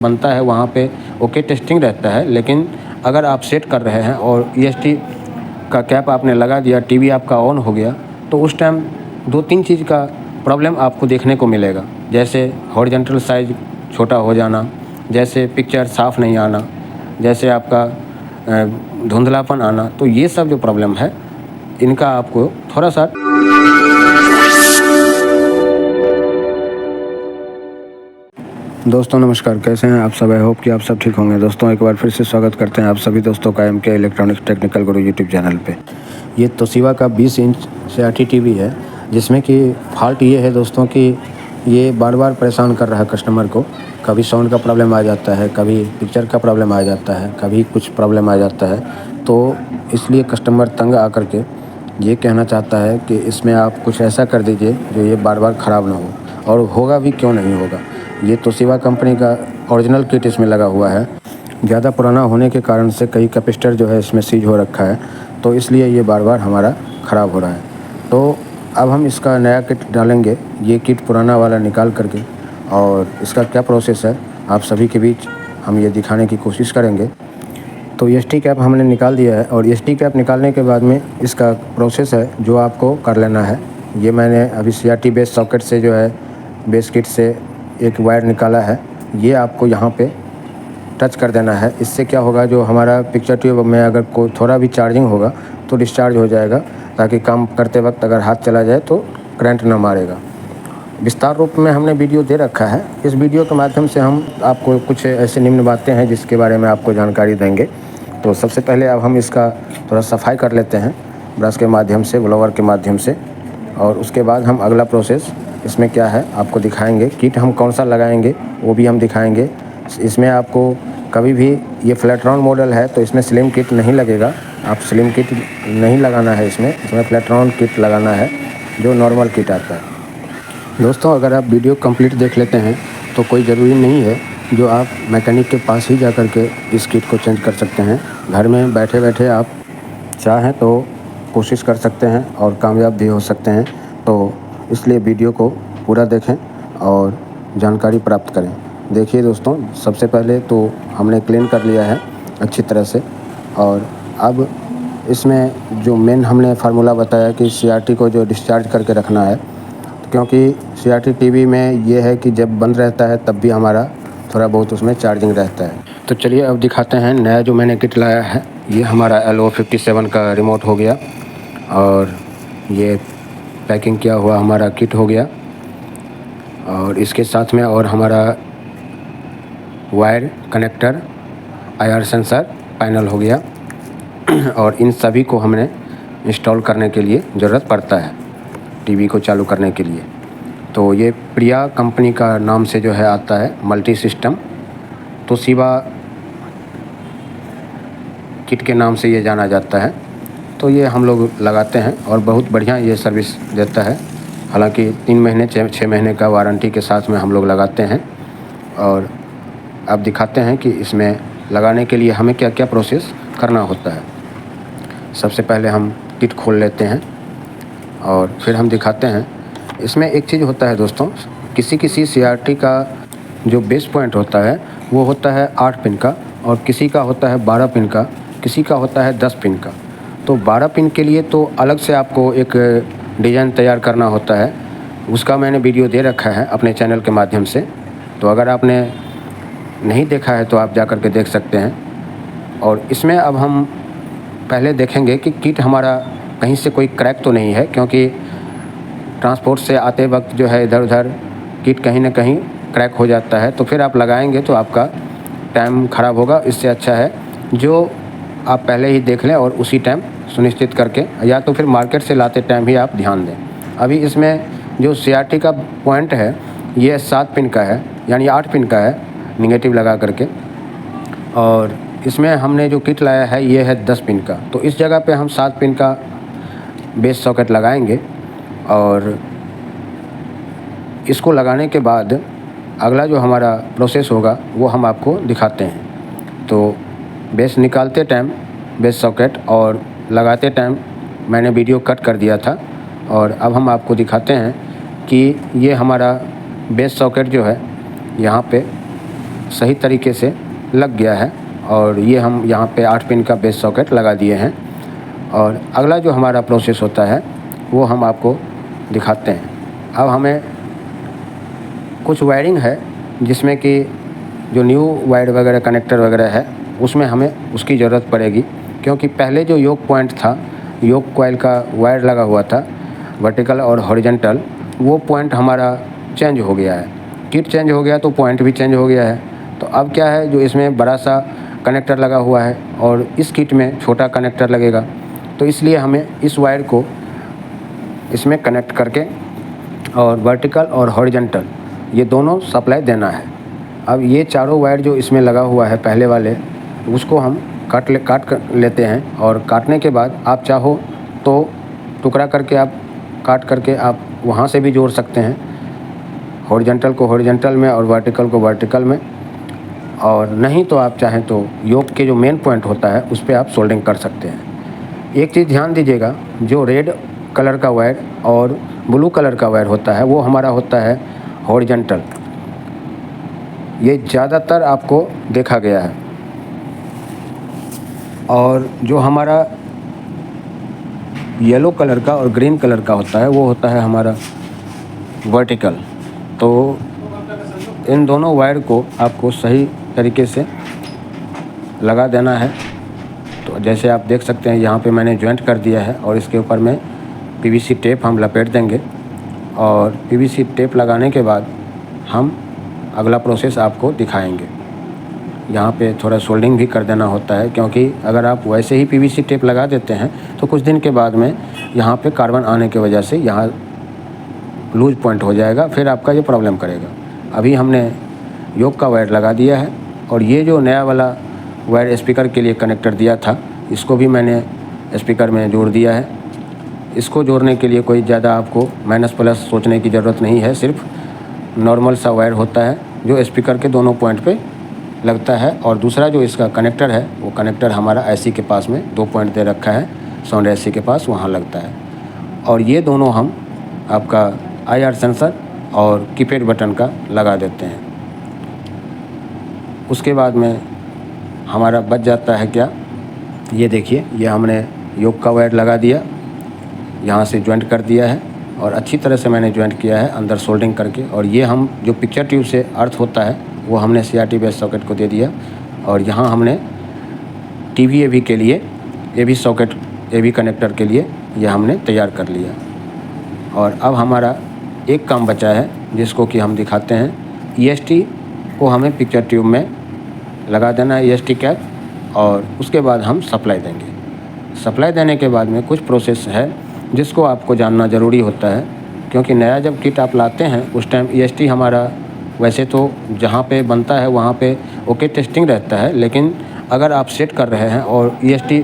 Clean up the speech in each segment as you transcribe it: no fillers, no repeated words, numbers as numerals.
बनता है वहाँ पे ओके टेस्टिंग रहता है, लेकिन अगर आप सेट कर रहे हैं और EST का कैप आपने लगा दिया, टीवी आपका ऑन हो गया, तो उस टाइम 2-3 चीज़ का प्रॉब्लम आपको देखने को मिलेगा। जैसे हॉरिजॉन्टल साइज़ छोटा हो जाना, जैसे पिक्चर साफ़ नहीं आना, जैसे आपका धुंधलापन आना। तो ये सब जो प्रॉब्लम है, इनका आपको थोड़ा सा दोस्तों नमस्कार, कैसे हैं आप सब? आई होप कि आप सब ठीक होंगे। दोस्तों एक बार फिर से स्वागत करते हैं आप सभी दोस्तों का MK इलेक्ट्रॉनिक्स टेक्निकल गुरु यूट्यूब चैनल पे। ये तोशिबा का 20 इंच CRT टीवी है, जिसमें कि फॉल्ट ये है दोस्तों कि ये बार बार परेशान कर रहा है कस्टमर को। कभी साउंड का प्रॉब्लम आ जाता है, कभी पिक्चर का प्रॉब्लम आ जाता है, कभी कुछ प्रॉब्लम आ जाता है। तो इसलिए कस्टमर तंग आकर के ये कहना चाहता है कि इसमें आप कुछ ऐसा कर दीजिए जो ये बार बार ख़राब ना हो, और होगा भी क्यों नहीं होगा। ये तोशिबा कंपनी का ओरिजिनल किट इसमें लगा हुआ है। ज़्यादा पुराना होने के कारण से कई कैपेसिटर जो है इसमें सीज हो रखा है, तो इसलिए ये बार बार हमारा ख़राब हो रहा है। तो अब हम इसका नया किट डालेंगे, ये किट पुराना वाला निकाल करके, और इसका क्या प्रोसेस है आप सभी के बीच हम ये दिखाने की कोशिश करेंगे। तो EST कैप हमने निकाल दिया है, और EST कैप निकालने के बाद में इसका प्रोसेस है जो आपको कर लेना है। ये मैंने अभी CRT बेस सॉकेट से जो है बेस किट से एक वायर निकाला है, ये आपको यहाँ पे टच कर देना है। इससे क्या होगा, जो हमारा पिक्चर ट्यूब में अगर कोई थोड़ा भी चार्जिंग होगा तो डिस्चार्ज हो जाएगा, ताकि काम करते वक्त अगर हाथ चला जाए तो करंट ना मारेगा। विस्तार रूप में हमने वीडियो दे रखा है। इस वीडियो के माध्यम से हम आपको कुछ ऐसे निम्न बातें हैं जिसके बारे में आपको जानकारी देंगे। तो सबसे पहले अब हम इसका थोड़ा सफाई कर लेते हैं ब्रश के माध्यम से, ब्लोवर के माध्यम से, और उसके बाद हम अगला प्रोसेस इसमें क्या है आपको दिखाएंगे। किट हम कौन सा लगाएंगे वो भी हम दिखाएंगे। इसमें आपको कभी भी, ये फ्लैटरॉन मॉडल है तो इसमें स्लिम किट नहीं लगेगा, आप स्लिम किट नहीं लगाना है इसमें फ्लैटरॉन किट लगाना है जो नॉर्मल किट आता है। दोस्तों अगर आप वीडियो कंप्लीट देख लेते हैं तो कोई ज़रूरी नहीं है जो आप मैकेनिक के पास ही जा कर के इस किट को चेंज कर सकते हैं। घर में बैठे बैठे आप चाहें तो कोशिश कर सकते हैं और कामयाब भी हो सकते हैं। तो इसलिए वीडियो को पूरा देखें और जानकारी प्राप्त करें। देखिए दोस्तों, सबसे पहले तो हमने क्लीन कर लिया है अच्छी तरह से, और अब इसमें जो मेन हमने फार्मूला बताया कि CRT को जो डिस्चार्ज करके रखना है, क्योंकि CRT टीवी में ये है कि जब बंद रहता है तब भी हमारा थोड़ा बहुत उसमें चार्जिंग रहता है। तो चलिए अब दिखाते हैं नया जो मैंने किट लाया है। ये हमारा LO57 का रिमोट हो गया, और ये पैकिंग किया हुआ हमारा किट हो गया, और इसके साथ में और हमारा wire connector, IR sensor panel हो गया, और इन सभी को हमने इंस्टॉल करने के लिए ज़रूरत पड़ता है टीवी को चालू करने के लिए। तो ये प्रिया कंपनी का नाम से जो है आता है, मल्टी सिस्टम तोशिबा किट के नाम से ये जाना जाता है। तो ये हम लोग लगाते हैं और बहुत बढ़िया ये सर्विस देता है। हालांकि 3 महीने 6 महीने का वारंटी के साथ में हम लोग लगाते हैं। और अब दिखाते हैं कि इसमें लगाने के लिए हमें क्या क्या प्रोसेस करना होता है। सबसे पहले हम किट खोल लेते हैं और फिर हम दिखाते हैं। इसमें एक चीज़ होता है दोस्तों, किसी CRT का जो बेस पॉइंट होता है वो होता है 8 पिन का, और किसी का होता है 12 पिन का, किसी का होता है 10 पिन का। तो 12 पिन के लिए तो अलग से आपको एक डिज़ाइन तैयार करना होता है, उसका मैंने वीडियो दे रखा है अपने चैनल के माध्यम से। तो अगर आपने नहीं देखा है तो आप जा कर के देख सकते हैं। और इसमें अब हम पहले देखेंगे कि किट हमारा कहीं से कोई क्रैक तो नहीं है, क्योंकि ट्रांसपोर्ट से आते वक्त जो है इधर उधर किट कहीं ना कहीं क्रैक हो जाता है, तो फिर आप लगाएंगे तो आपका टाइम ख़राब होगा। इससे अच्छा है जो आप पहले ही देख लें और उसी टाइम सुनिश्चित करके, या तो फिर मार्केट से लाते टाइम ही आप ध्यान दें। अभी इसमें जो CRT का पॉइंट है ये 7 पिन का है, यानी 8 पिन का है निगेटिव लगा करके, और इसमें हमने जो किट लाया है ये है 10 पिन का। तो इस जगह पे हम 7 पिन का बेस सॉकेट लगाएंगे, और इसको लगाने के बाद अगला जो हमारा प्रोसेस होगा वो हम आपको दिखाते हैं। तो बेस निकालते टाइम बेस सॉकेट और लगाते टाइम मैंने वीडियो कट कर दिया था, और अब हम आपको दिखाते हैं कि ये हमारा बेस सॉकेट जो है यहाँ पे सही तरीके से लग गया है और ये हम यहाँ पे 8 पिन का बेस सॉकेट लगा दिए हैं। और अगला जो हमारा प्रोसेस होता है वो हम आपको दिखाते हैं। अब हमें कुछ वायरिंग है जिसमें कि जो न्यू वायर वगैरह कनेक्टर वगैरह है उसमें हमें उसकी ज़रूरत पड़ेगी, क्योंकि पहले जो योक पॉइंट था, योक कॉइल का वायर लगा हुआ था वर्टिकल और हॉरिजॉन्टल, वो पॉइंट हमारा चेंज हो गया है। किट चेंज हो गया तो पॉइंट भी चेंज हो गया है। तो अब क्या है, जो इसमें बड़ा सा कनेक्टर लगा हुआ है और इस किट में छोटा कनेक्टर लगेगा, तो इसलिए हमें इस वायर को इसमें कनेक्ट करके और वर्टिकल और हॉरिजॉन्टल ये दोनों सप्लाई देना है। अब ये चारों वायर जो इसमें लगा हुआ है पहले वाले, उसको हम काट कर लेते हैं और काटने के बाद आप चाहो तो टुकड़ा करके आप काट करके आप वहाँ से भी जोड़ सकते हैं, हॉरिजॉन्टल को हॉरिजॉन्टल में और वर्टिकल को वर्टिकल में। और नहीं तो आप चाहें तो योक के जो मेन पॉइंट होता है उस पर आप सोल्डिंग कर सकते हैं। एक चीज़ ध्यान दीजिएगा, जो रेड कलर का वायर और ब्लू कलर का वायर होता है वो हमारा होता है हॉरिजॉन्टल। ये ज़्यादातर आपको देखा गया है। और जो हमारा येलो कलर का और ग्रीन कलर का होता है वो होता है हमारा वर्टिकल। तो इन दोनों वायर को आपको सही तरीके से लगा देना है। तो जैसे आप देख सकते हैं यहाँ पे मैंने जॉइंट कर दिया है और इसके ऊपर में पीवीसी टेप हम लपेट देंगे और पीवीसी टेप लगाने के बाद हम अगला प्रोसेस आपको दिखाएंगे। यहाँ पे थोड़ा सोल्डिंग भी कर देना होता है, क्योंकि अगर आप वैसे ही पीवीसी टेप लगा देते हैं तो कुछ दिन के बाद में यहाँ पे कार्बन आने की वजह से यहाँ लूज पॉइंट हो जाएगा, फिर आपका ये प्रॉब्लम करेगा। अभी हमने योक का वायर लगा दिया है और ये जो नया वाला वायर स्पीकर के लिए कनेक्टर दिया था इसको भी मैंने स्पीकर में जोड़ दिया है। इसको जोड़ने के लिए कोई ज़्यादा आपको माइनस प्लस सोचने की ज़रूरत नहीं है, सिर्फ नॉर्मल सा वायर होता है जो स्पीकर के दोनों पॉइंट पे लगता है। और दूसरा जो इसका कनेक्टर है वो कनेक्टर हमारा एसी के पास में 2 पॉइंट दे रखा है, साउंड एसी के पास, वहाँ लगता है। और ये दोनों हम आपका IR सेंसर और कीपैड बटन का लगा देते हैं। उसके बाद में हमारा बच जाता है क्या, ये देखिए, ये हमने योक का वायर लगा दिया, यहाँ से जॉइंट कर दिया है और अच्छी तरह से मैंने जॉइंट किया है अंदर सोल्डिंग करके। और ये हम जो पिक्चर ट्यूब से अर्थ होता है वो हमने CRT बेस सॉकेट को दे दिया। और यहाँ हमने TV AV के लिए AV सॉकेट, AV कनेक्टर के लिए ये हमने तैयार कर लिया। और अब हमारा एक काम बचा है जिसको कि हम दिखाते हैं। EST को हमें पिक्चर ट्यूब में लगा देना है, EST कैप, और उसके बाद हम सप्लाई देंगे। सप्लाई देने के बाद में कुछ प्रोसेस है जिसको आपको जानना ज़रूरी होता है, क्योंकि नया जब किट आप लाते हैं उस टाइम EST हमारा वैसे तो जहाँ पे बनता है वहाँ पे ओके टेस्टिंग रहता है, लेकिन अगर आप सेट कर रहे हैं और EST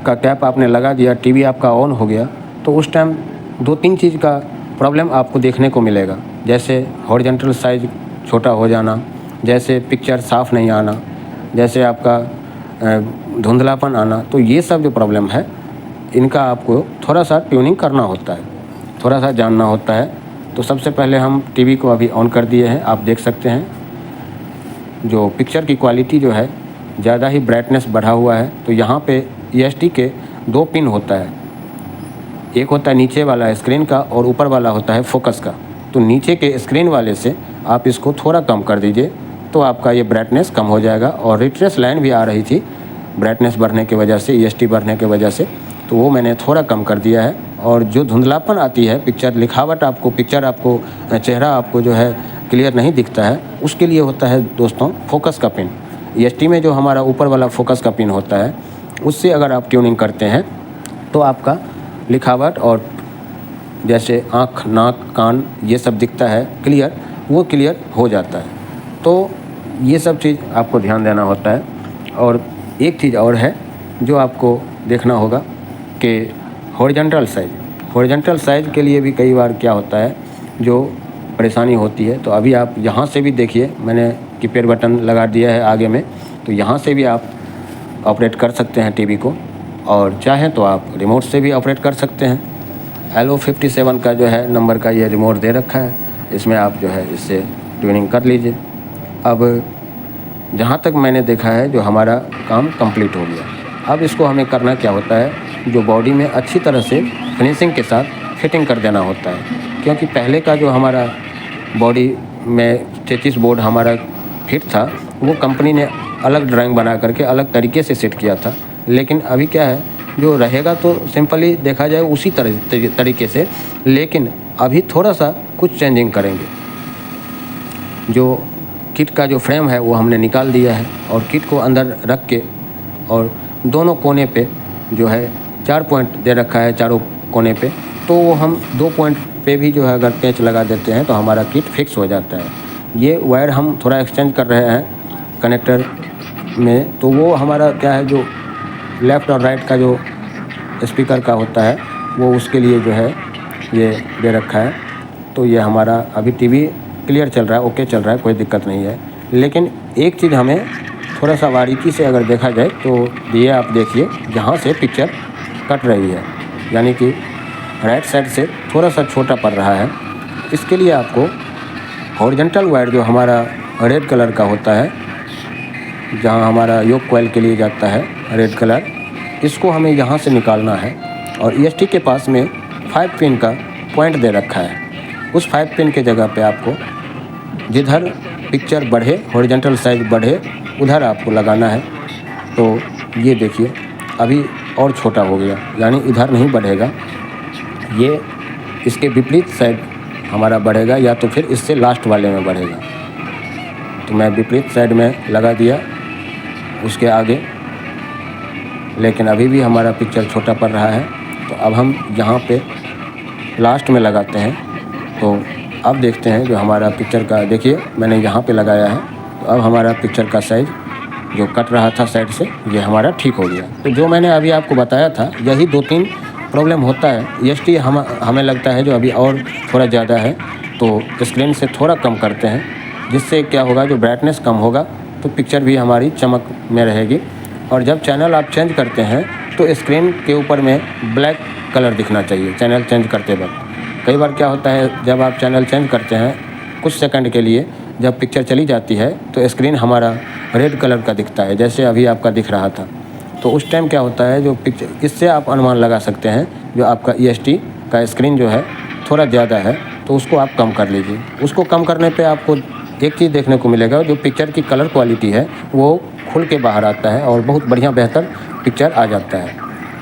का कैप आपने लगा दिया, TV आपका ऑन हो गया, तो उस टाइम 2-3 चीज़ का प्रॉब्लम आपको देखने को मिलेगा। जैसे हॉरिजॉन्टल साइज़ छोटा हो जाना, जैसे पिक्चर साफ़ नहीं आना, जैसे आपका धुंधलापन आना। तो ये सब जो प्रॉब्लम है इनका आपको थोड़ा सा ट्यूनिंग करना होता है, थोड़ा सा जानना होता है। तो सबसे पहले हम TV को अभी ऑन कर दिए हैं। आप देख सकते हैं जो पिक्चर की क्वालिटी जो है ज़्यादा ही ब्राइटनेस बढ़ा हुआ है। तो यहाँ पे EST के 2 पिन होता है, एक होता है नीचे वाला स्क्रीन का और ऊपर वाला होता है फोकस का। तो नीचे के स्क्रीन वाले से आप इसको थोड़ा कम कर दीजिए तो आपका ये ब्राइटनेस कम हो जाएगा। और रिट्रेस लाइन भी आ रही थी ब्राइटनेस बढ़ने की वजह से, EST बढ़ने की वजह से, तो वो मैंने थोड़ा कम कर दिया है। और जो धुंधलापन आती है, पिक्चर लिखावट आपको, पिक्चर आपको, चेहरा आपको जो है क्लियर नहीं दिखता है, उसके लिए होता है दोस्तों फोकस का पिन। EST में जो हमारा ऊपर वाला फोकस का पिन होता है उससे अगर आप ट्यूनिंग करते हैं तो आपका लिखावट और जैसे आँख, नाक, कान ये सब दिखता है क्लियर, वो क्लियर हो जाता है। तो ये सब चीज़ आपको ध्यान देना होता है। और एक चीज़ और है जो आपको देखना होगा कि हॉरिजॉन्टल साइज़ के लिए भी कई बार क्या होता है जो परेशानी होती है। तो अभी आप यहाँ से भी देखिए, मैंने कीपैड बटन लगा दिया है आगे में, तो यहाँ से भी आप ऑपरेट कर सकते हैं TV को, और चाहें तो आप रिमोट से भी ऑपरेट कर सकते हैं। LO57 का जो है नंबर का ये रिमोट दे रखा है, इसमें आप जो है इससे ट्यूनिंग कर लीजिए। अब जहाँ तक मैंने देखा है जो हमारा काम कंप्लीट हो गया। अब इसको हमें करना क्या होता है, जो बॉडी में अच्छी तरह से फिनिशिंग के साथ फिटिंग कर देना होता है, क्योंकि पहले का जो हमारा बॉडी में 33 बोर्ड हमारा फिट था, वो कंपनी ने अलग ड्राइंग बना करके अलग तरीके से सेट किया था। लेकिन अभी क्या है, जो रहेगा तो सिंपली देखा जाए उसी तरीके से, लेकिन अभी थोड़ा सा कुछ चेंजिंग करेंगे। जो किट का जो फ्रेम है वो हमने निकाल दिया है और किट को अंदर रख के और दोनों कोने पे जो है 4 पॉइंट दे रखा है चारों कोने पे, तो वो हम 2 पॉइंट पे भी जो है अगर पेंच लगा देते हैं तो हमारा किट फिक्स हो जाता है। ये वायर हम थोड़ा एक्सचेंज कर रहे हैं कनेक्टर में, तो वो हमारा क्या है, जो लेफ़्ट और राइट का जो स्पीकर का होता है वो उसके लिए जो है ये दे रखा है। तो ये हमारा अभी टीवी क्लियर चल रहा है, ओके चल रहा है, कोई दिक्कत नहीं है। लेकिन एक चीज़ हमें थोड़ा सा बारीकी से अगर देखा जाए तो ये आप देखिए, जहाँ से पिक्चर कट रही है, यानी कि राइट साइड से थोड़ा सा छोटा पड़ रहा है। इसके लिए आपको हॉरिजॉन्टल वायर जो हमारा रेड कलर का होता है, जहाँ हमारा योक कॉइल के लिए जाता है रेड कलर, इसको हमें यहाँ से निकालना है। और EST के पास में 5 पिन का पॉइंट दे रखा है। उस 5 पिन के जगह पे आपको जिधर पिक्चर बढ़े, हॉरिजॉन्टल साइज बढ़े, उधर आपको लगाना है। तो ये देखिए अभी और छोटा हो गया, यानी इधर नहीं बढ़ेगा, ये इसके विपरीत साइड हमारा बढ़ेगा, या तो फिर इससे लास्ट वाले में बढ़ेगा। तो मैं विपरीत साइड में लगा दिया उसके आगे, लेकिन अभी भी हमारा पिक्चर छोटा पड़ रहा है। तो अब हम यहाँ पे लास्ट में लगाते हैं। तो अब देखते हैं जो हमारा पिक्चर का, देखिए मैंने यहाँ पे लगाया है, तो अब हमारा पिक्चर का साइज़ जो कट रहा था साइड से, ये हमारा ठीक हो गया। तो जो मैंने अभी आपको बताया था, यही 2-3 प्रॉब्लम होता है। EST हमें लगता है जो अभी और थोड़ा ज़्यादा है, तो स्क्रीन से थोड़ा कम करते हैं, जिससे क्या होगा, जो ब्राइटनेस कम होगा तो पिक्चर भी हमारी चमक में रहेगी। और जब चैनल आप चेंज करते हैं तो स्क्रीन के ऊपर में ब्लैक कलर दिखना चाहिए चैनल चेंज करते वक्त। कई बार क्या होता है, जब आप चैनल चेंज करते हैं कुछ सेकंड के लिए, जब पिक्चर चली जाती है तो स्क्रीन हमारा रेड कलर का दिखता है, जैसे अभी आपका दिख रहा था। तो उस टाइम क्या होता है, जो पिक्चर, इससे आप अनुमान लगा सकते हैं जो आपका EST का स्क्रीन जो है थोड़ा ज़्यादा है, तो उसको आप कम कर लीजिए। उसको कम करने पे आपको एक चीज़ देखने को मिलेगा, जो पिक्चर की कलर क्वालिटी है वो खुल के बाहर आता है और बहुत बढ़िया बेहतर पिक्चर आ जाता है।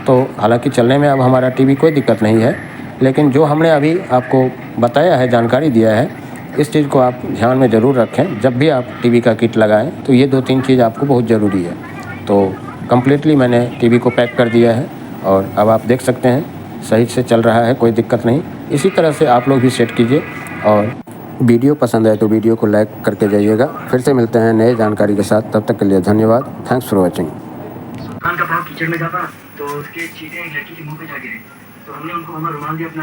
तो हालांकि चलने में अब हमारा टीवी कोई दिक्कत नहीं है, लेकिन जो हमने अभी आपको बताया है, जानकारी दिया है, इस चीज़ को आप ध्यान में ज़रूर रखें। जब भी आप टीवी का किट लगाएं तो ये 2-3 चीज़ आपको बहुत ज़रूरी है। तो कम्प्लीटली मैंने टीवी को पैक कर दिया है और अब आप देख सकते हैं सही से चल रहा है, कोई दिक्कत नहीं। इसी तरह से आप लोग भी सेट कीजिए। और वीडियो पसंद आए तो वीडियो को लाइक करके जाइएगा। फिर से मिलते हैं नए जानकारी के साथ, तब तक के लिए धन्यवाद। Thanks for watching. का भाव कीचड़ में जाता तो उसके चीटे एक लड़की के मुंह पे जा गिरे, तो हमने उनको हमारा रुमाल दिया अपना